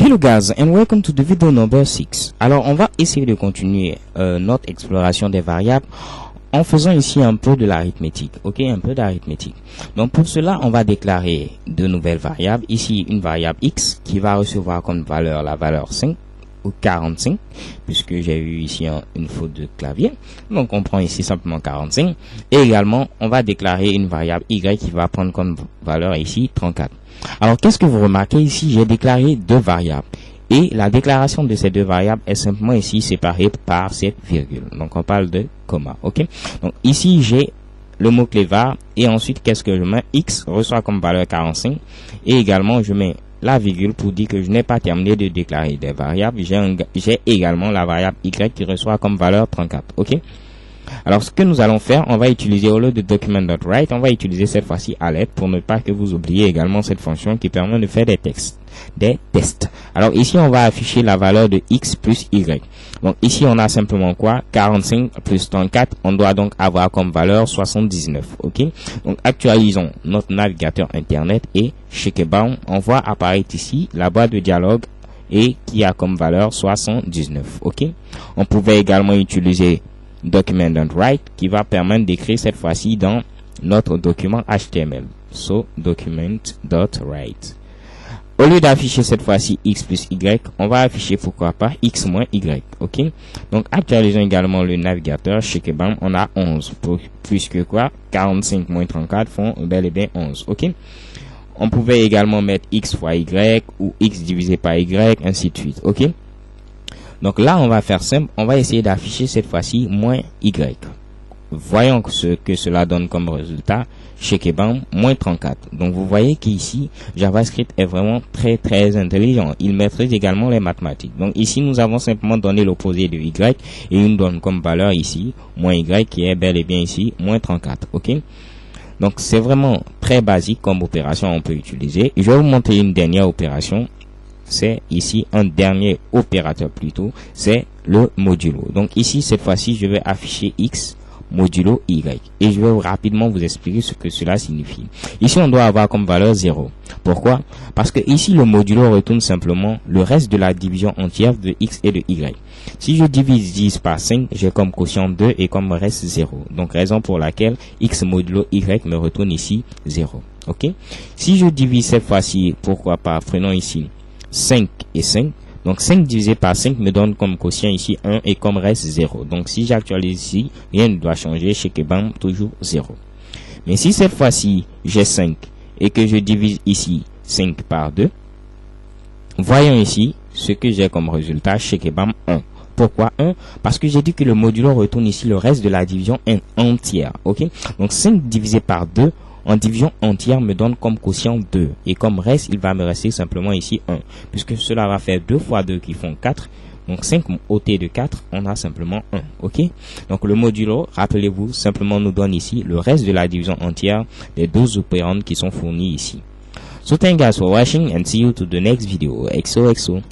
Hello guys and welcome to the video number 6. Alors on va essayer de continuer notre exploration des variables en faisant ici un peu de l'arithmétique, ok, un peu d'arithmétique. Donc pour cela on va déclarer de nouvelles variables, ici une variable x qui va recevoir comme valeur la valeur 5 ou 45 puisque j'ai eu ici une faute de clavier, donc on prend ici simplement 45 et également on va déclarer une variable y qui va prendre comme valeur ici 34. Alors, qu'est-ce que vous remarquez ici? J'ai déclaré deux variables. Et la déclaration de ces deux variables est simplement ici séparée par cette virgule. Donc, on parle de comma, ok? Donc, ici, j'ai le mot-clé var. Et ensuite, qu'est-ce que je mets? X reçoit comme valeur 45. Et également, je mets la virgule pour dire que je n'ai pas terminé de déclarer des variables. J'ai également la variable y qui reçoit comme valeur 34, ok? Alors, ce que nous allons faire, on va utiliser au lieu de document.write, on va utiliser cette fois-ci alert pour ne pas que vous oubliez également cette fonction qui permet de faire des tests. Alors, ici, on va afficher la valeur de x plus y. Donc, ici, on a simplement quoi? 45 plus 34. On doit donc avoir comme valeur 79. OK? Donc, actualisons notre navigateur Internet et chez Kebam, on voit apparaître ici la boîte de dialogue et qui a comme valeur 79. OK? On pouvait également utiliser document.write qui va permettre d'écrire cette fois-ci dans notre document HTML. So, document.write. Au lieu d'afficher cette fois-ci x plus y, on va afficher pourquoi pas x moins y. Ok? Donc, actualisons également le navigateur. Chez Kebam, on a 11. Puisque quoi? 45 moins 34 font bel et bien 11. Ok? On pouvait également mettre x fois y ou x divisé par y, ainsi de suite. Ok? Donc là, on va faire simple. On va essayer d'afficher cette fois-ci moins y. Voyons ce que cela donne comme résultat chez Kebam, moins 34. Donc vous voyez qu'ici, JavaScript est vraiment très intelligent. Il maîtrise également les mathématiques. Donc ici, nous avons simplement donné l'opposé de y et il nous donne comme valeur ici, moins y qui est bel et bien ici, moins 34. Ok? Donc c'est vraiment très basique comme opération on peut utiliser. Je vais vous montrer une dernière opération. C'est ici un dernier opérateur plutôt, c'est le modulo. Donc ici, cette fois-ci, je vais afficher x modulo y. Et je vais rapidement vous expliquer ce que cela signifie. Ici, on doit avoir comme valeur 0. Pourquoi? Parce que ici, le modulo retourne simplement le reste de la division entière de x et de y. Si je divise 10 par 5, j'ai comme quotient 2 et comme reste 0. Donc, raison pour laquelle x modulo y me retourne ici 0. Ok? Si je divise cette fois-ci, pourquoi pas, prenons ici 5 et 5. Donc 5 divisé par 5 me donne comme quotient ici 1 et comme reste 0. Donc si j'actualise ici, rien ne doit changer. Chez Kebam, toujours 0. Mais si cette fois-ci, j'ai 5 et que je divise ici 5 par 2, voyons ici ce que j'ai comme résultat chez Kebam 1. Pourquoi 1? Parce que j'ai dit que le modulo retourne ici le reste de la division entière. Ok? Donc 5 divisé par 2 en division entière me donne comme quotient 2. Et comme reste, il va me rester simplement ici 1. Puisque cela va faire 2 fois 2 qui font 4. Donc 5 ôté de 4, on a simplement 1. Ok? Donc le modulo, rappelez-vous, simplement nous donne ici le reste de la division entière des 12 opérandes qui sont fournis ici. So thank you guys for watching and see you to the next video. XOXO.